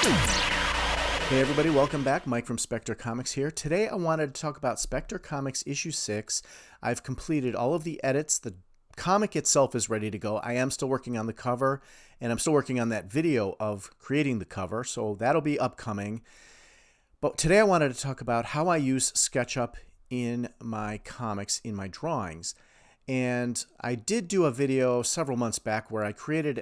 Hey everybody, welcome back. Mike from Spectre Comics here. Today I wanted to talk about Spectre Comics issue 6. I've completed all of the edits. The comic itself is ready to go. I am still working on the cover, and I'm still working on that video of creating the cover, so that'll be upcoming. But today I wanted to talk about how I use SketchUp in my comics, in my drawings. And I did do a video several months back where I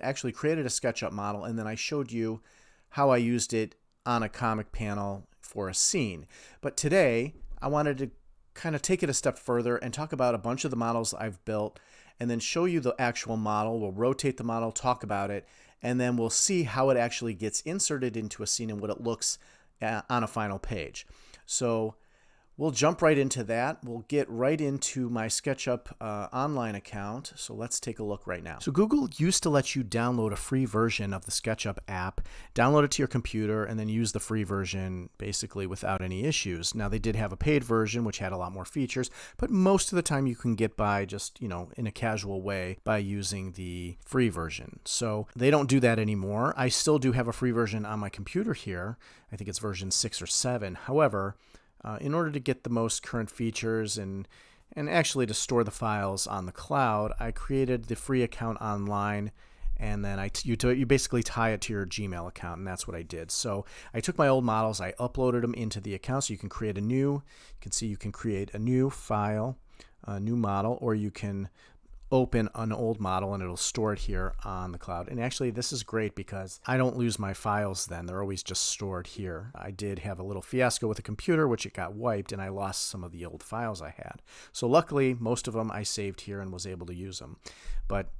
actually created a SketchUp model, and then I showed you how I used it on a comic panel for a scene. But today I wanted to kind of take it a step further and talk about a bunch of the models I've built and then show you the actual model. We'll rotate the model, talk about it, and then we'll see how it actually gets inserted into a scene and what it looks on a final page. So we'll jump right into that. We'll get right into my SketchUp online account. So let's take a look right now. So Google used to let you download a free version of the SketchUp app, download it to your computer, and then use the free version basically without any issues. Now they did have a paid version which had a lot more features, but most of the time you can get by just, in a casual way by using the free version. So they don't do that anymore. I still do have a free version on my computer here. I think it's version 6 or 7. However, in order to get the most current features and actually to store the files on the cloud, I created the free account online, and then you basically tie it to your Gmail account, and that's what I did. So I took my old models, I uploaded them into the account, so you can create you can create a new file, a new model, or you can open an old model and it'll store it here on the cloud. And actually this is great because I don't lose my files then. They're always just stored here. I did have a little fiasco with the computer, which it got wiped, and I lost some of the old files I had. So luckily most of them I saved here and was able to use them. But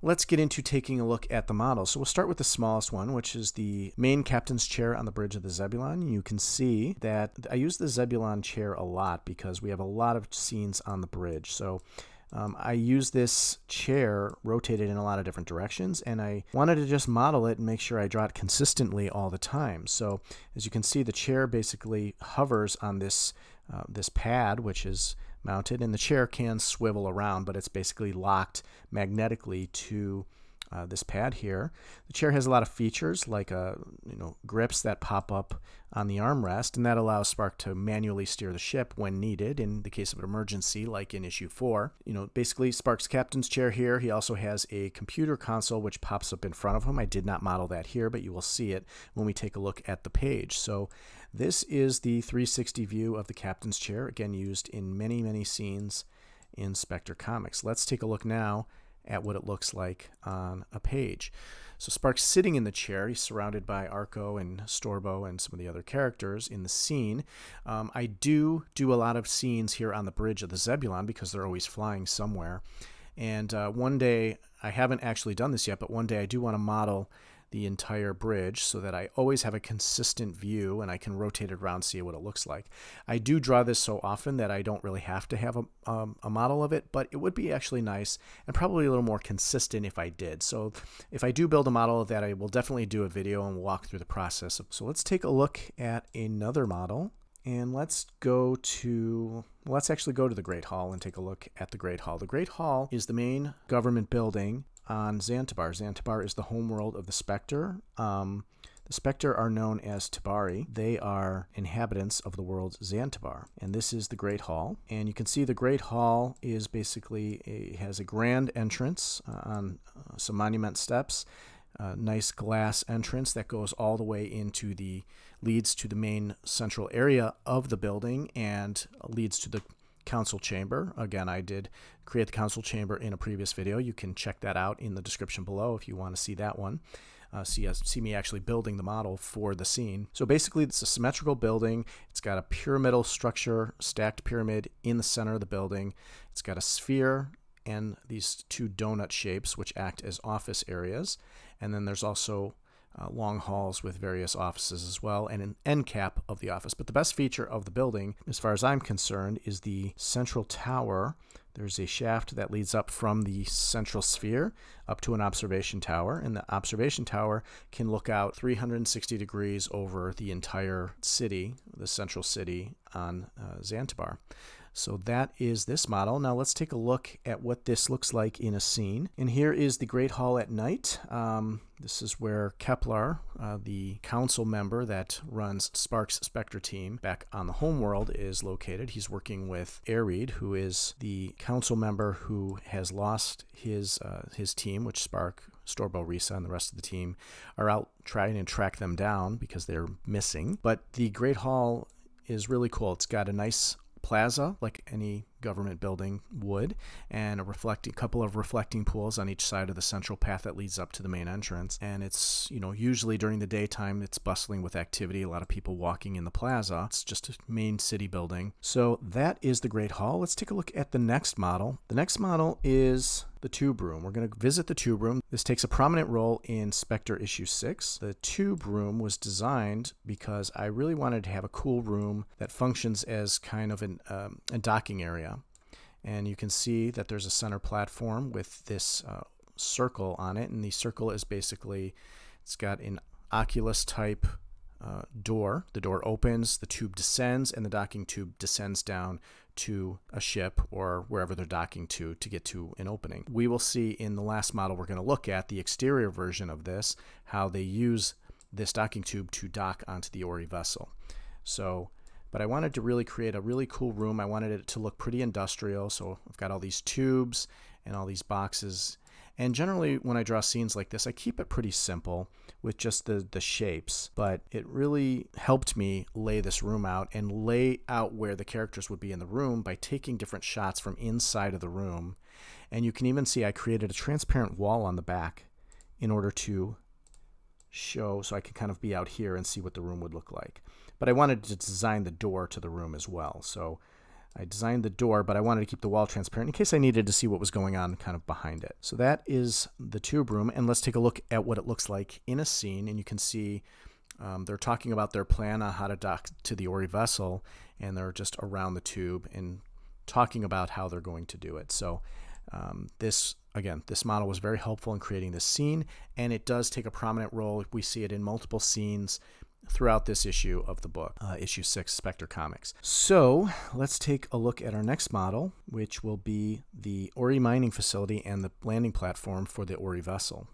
let's get into taking a look at the models. So we'll start with the smallest one, which is the main captain's chair on the bridge of the Zebulon. You can see that I use the Zebulon chair a lot because we have a lot of scenes on the bridge. So I use this chair rotated in a lot of different directions, and I wanted to just model it and make sure I draw it consistently all the time. So as you can see, the chair basically hovers on this pad, which is mounted, and the chair can swivel around, but it's basically locked magnetically to this pad here. The chair has a lot of features like grips that pop up on the armrest, and that allows Spark to manually steer the ship when needed in the case of an emergency, like in issue 4. Basically Spark's captain's chair here. He also has a computer console which pops up in front of him. I did not model that here, but you will see it when we take a look at the page. So this is the 360 view of the captain's chair, again used in many, many scenes in Spectre Comics. Let's take a look now at what it looks like on a page. So Spark's sitting in the chair. He's surrounded by Arco and Storbo and some of the other characters in the scene. I do a lot of scenes here on the bridge of the Zebulon because they're always flying somewhere. And one day, I haven't actually done this yet, but one day I do want to model the entire bridge so that I always have a consistent view and I can rotate it around, see what it looks like. I do draw this so often that I don't really have to have a model of it, but it would be actually nice and probably a little more consistent if I did. So if I do build a model of that, I will definitely do a video and walk through the process. So let's take a look at another model. And let's actually go to the Great Hall and take a look at the Great Hall. The Great Hall is the main government building on Zantibar. Zantibar is the homeworld of the Spectre. The Spectre are known as Tabari. They are inhabitants of the world Zantibar. And this is the Great Hall. And you can see the Great Hall is basically has a grand entrance on some monument steps. A nice glass entrance that goes all the way leads to the main central area of the building and leads to the council chamber. Again, I did create the council chamber in a previous video. You can check that out in the description below if you want to see that one. See me actually building the model for the scene. So basically it's a symmetrical building. It's got a pyramidal structure, stacked pyramid in the center of the building. It's got a sphere and these two donut shapes which act as office areas. And then there's also long halls with various offices as well, and an end cap of the office. But the best feature of the building, as far as I'm concerned, is the central tower. There's a shaft that leads up from the central sphere up to an observation tower, and the observation tower can look out 360 degrees over the entire city, the central city on Zantibar. So that is this model. Now let's take a look at what this looks like in a scene. And here is the Great Hall at night. This is where Kepler, the council member that runs Spark's Spectre team back on the homeworld, is located. He's working with Arid, who is the council member who has lost his team, which Spark, Storbo, Risa, and the rest of the team are out trying to track them down because they're missing. But the Great Hall is really cool. It's got a nice plaza like any government building would, and a couple of reflecting pools on each side of the central path that leads up to the main entrance. And it's, usually during the daytime it's bustling with activity, a lot of people walking in the plaza. It's just a main city building. So that is the Great Hall. Let's take a look at the next model. The next model is the tube room. We're going to visit the tube room. This takes a prominent role in Spectre Issue 6. The tube room was designed because I really wanted to have a cool room that functions as kind of a docking area. And you can see that there's a center platform with this circle on it, and the circle is basically, it's got an Oculus type door. The door opens, the tube descends, and the docking tube descends down to a ship or wherever they're docking to get to an opening. We will see in the last model we're going to look at, the exterior version of this, how they use this docking tube to dock onto the Ori vessel. But I wanted to really create a really cool room. I wanted it to look pretty industrial, so I've got all these tubes and all these boxes. And generally, when I draw scenes like this, I keep it pretty simple with just the shapes. But it really helped me lay this room out and lay out where the characters would be in the room by taking different shots from inside of the room. And you can even see I created a transparent wall on the back in order to show, so I could kind of be out here and see what the room would look like. But I wanted to design the door to the room as well. So I designed the door, but I wanted to keep the wall transparent in case I needed to see what was going on kind of behind it. So that is the tube room, and let's take a look at what it looks like in a scene. And you can see they're talking about their plan on how to dock to the Ori vessel, and they're just around the tube and talking about how they're going to do it. So this model was very helpful in creating this scene, and it does take a prominent role. We see it in multiple scenes throughout this issue of the book, issue 6, Spectre Comics. So let's take a look at our next model, which will be the Ori mining facility and the landing platform for the Ori vessel.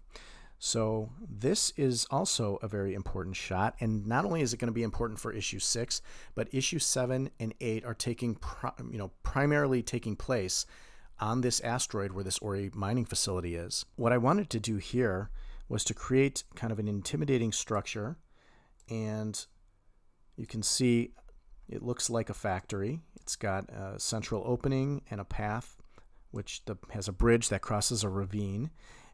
So this is also a very important shot, and not only is it going to be important for issue 6, but issue 7 and 8 are primarily taking place on this asteroid where this Ori mining facility is. What I wanted to do here was to create kind of an intimidating structure, and you can see it looks like a factory. It's got a central opening and a path which has a bridge that crosses a ravine,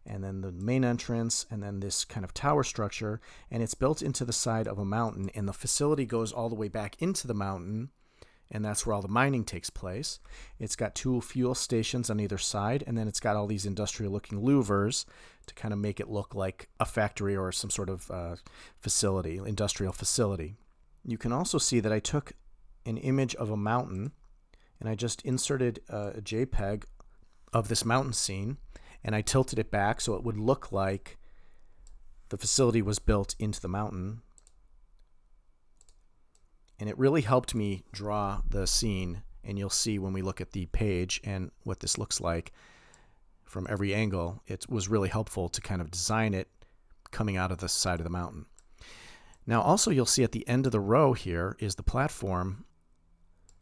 and then the main entrance, and then this kind of tower structure, and it's built into the side of a mountain, and the facility goes all the way back into the mountain, and that's where all the mining takes place. It's got 2 fuel stations on either side, and then it's got all these industrial-looking louvers to kind of make it look like a factory or some sort of facility, industrial facility. You can also see that I took an image of a mountain, and I just inserted a JPEG of this mountain scene, and I tilted it back so it would look like the facility was built into the mountain. And it really helped me draw the scene, and you'll see when we look at the page and what this looks like from every angle, it was really helpful to kind of design it coming out of the side of the mountain. Now also you'll see at the end of the row here is the platform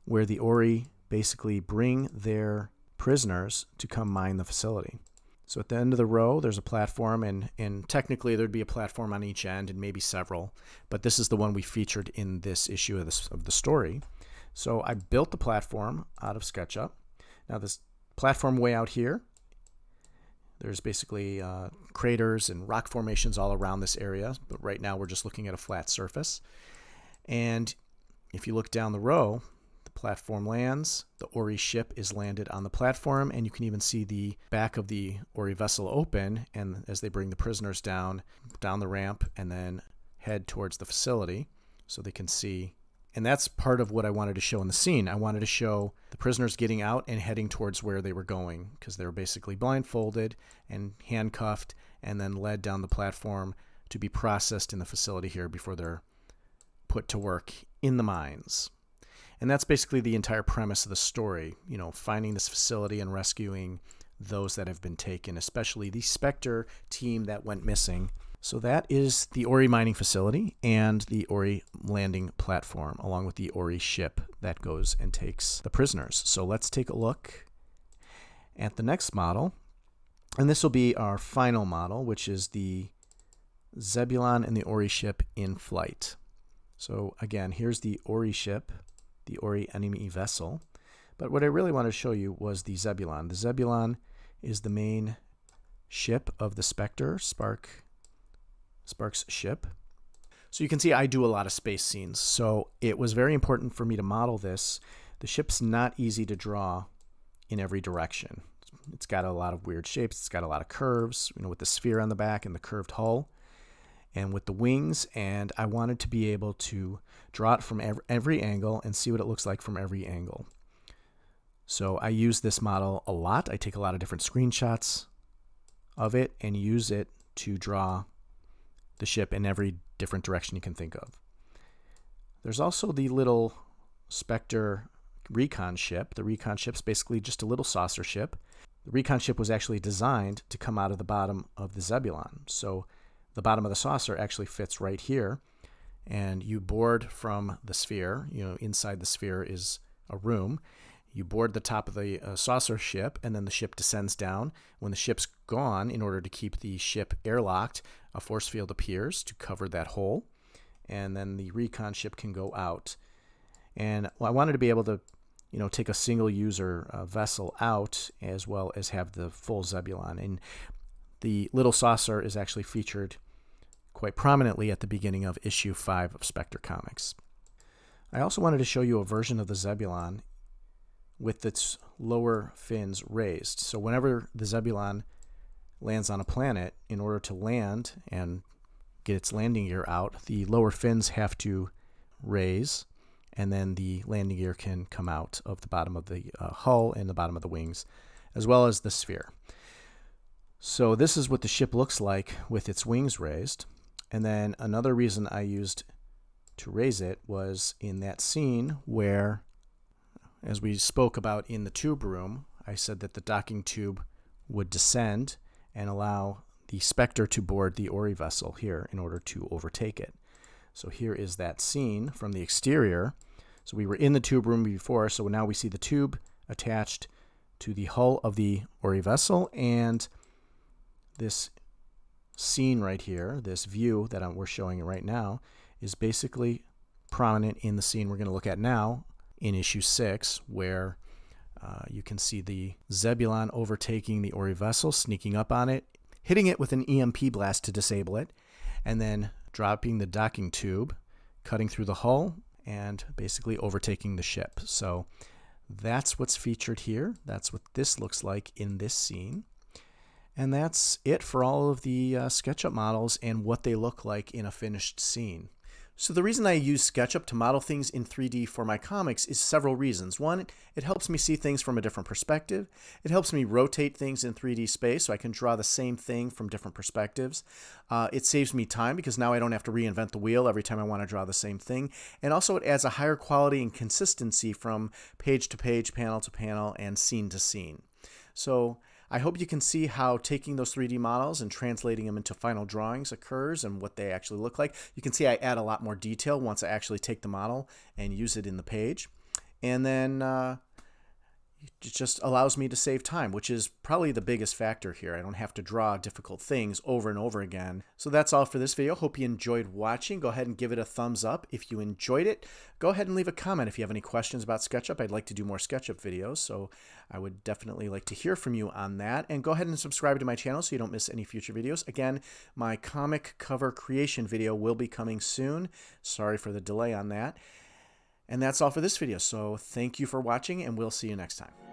where the Ori basically bring their prisoners to come mine the facility. So at the end of the row, there's a platform, and technically there'd be a platform on each end and maybe several, but this is the one we featured in this issue of the story. So I built the platform out of SketchUp. Now this platform way out here, there's basically craters and rock formations all around this area, but right now we're just looking at a flat surface. And if you look down the row, platform lands, the Ori ship is landed on the platform, and you can even see the back of the Ori vessel open, and as they bring the prisoners down the ramp and then head towards the facility so they can see. And that's part of what I wanted to show in the scene. I wanted to show the prisoners getting out and heading towards where they were going, because they were basically blindfolded and handcuffed and then led down the platform to be processed in the facility here before they're put to work in the mines. And that's basically the entire premise of the story, you know, finding this facility and rescuing those that have been taken, especially the Spectre team that went missing. So that is the Ori mining facility and the Ori landing platform, along with the Ori ship that goes and takes the prisoners. So let's take a look at the next model. And this will be our final model, which is the Zebulon and the Ori ship in flight. So again, here's the Ori ship, the Ori enemy vessel. But what I really wanted to show you was the Zebulon. The Zebulon is the main ship of the Spectre, Spark's ship. So you can see I do a lot of space scenes. So it was very important for me to model this. The ship's not easy to draw in every direction. It's got a lot of weird shapes. It's got a lot of curves, you know, with the sphere on the back and the curved hull and with the wings. And I wanted to be able to draw it from every angle and see what it looks like from every angle. So I use this model a lot. I take a lot of different screenshots of it and use it to draw the ship in every different direction you can think of. There's also the little Spectre recon ship. The recon ship's basically just a little saucer ship. The recon ship was actually designed to come out of the bottom of the Zebulon. So the bottom of the saucer actually fits right here, and you board from the sphere. You know, inside the sphere is a room. You board the top of the saucer ship, and then the ship descends down. When the ship's gone, in order to keep the ship airlocked, a force field appears to cover that hole, and then the recon ship can go out. And I wanted to be able to, you know, take a single user vessel out as well as have the full Zebulon. And the little saucer is actually featured quite prominently at the beginning of issue 5 of Spectre Comics. I also wanted to show you a version of the Zebulon with its lower fins raised. So whenever the Zebulon lands on a planet, in order to land and get its landing gear out, the lower fins have to raise, and then the landing gear can come out of the bottom of the hull and the bottom of the wings, as well as the sphere. So this is what the ship looks like with its wings raised. And then another reason I used to raise it was in that scene where, as we spoke about in the tube room, I said that the docking tube would descend and allow the Spectre to board the Ori vessel here in order to overtake it. So here is that scene from the exterior. So we were in the tube room before, so now we see the tube attached to the hull of the Ori vessel, and this scene right here, this view that we're showing right now, is basically prominent in the scene we're going to look at now in issue 6, where you can see the Zebulon overtaking the Ori vessel, sneaking up on it, hitting it with an EMP blast to disable it, and then dropping the docking tube, cutting through the hull, and basically overtaking the ship. So that's what's featured here. That's what this looks like in this scene. And that's it for all of the SketchUp models and what they look like in a finished scene. So the reason I use SketchUp to model things in 3D for my comics is several reasons. One, it helps me see things from a different perspective. It helps me rotate things in 3D space so I can draw the same thing from different perspectives. It saves me time because now I don't have to reinvent the wheel every time I want to draw the same thing. And also it adds a higher quality and consistency from page to page, panel to panel, and scene to scene. So I hope you can see how taking those 3D models and translating them into final drawings occurs and what they actually look like. You can see I add a lot more detail once I actually take the model and use it in the page. And then it just allows me to save time, which is probably the biggest factor here. I don't have to draw difficult things over and over again. So that's all for this video. Hope you enjoyed watching. Go ahead and give it a thumbs up if you enjoyed it. Go ahead and leave a comment if you have any questions about SketchUp. I'd like to do more SketchUp videos, so I would definitely like to hear from you on that. And go ahead and subscribe to my channel so you don't miss any future videos. Again, my comic cover creation video will be coming soon. Sorry for the delay on that. And that's all for this video. So thank you for watching, and we'll see you next time.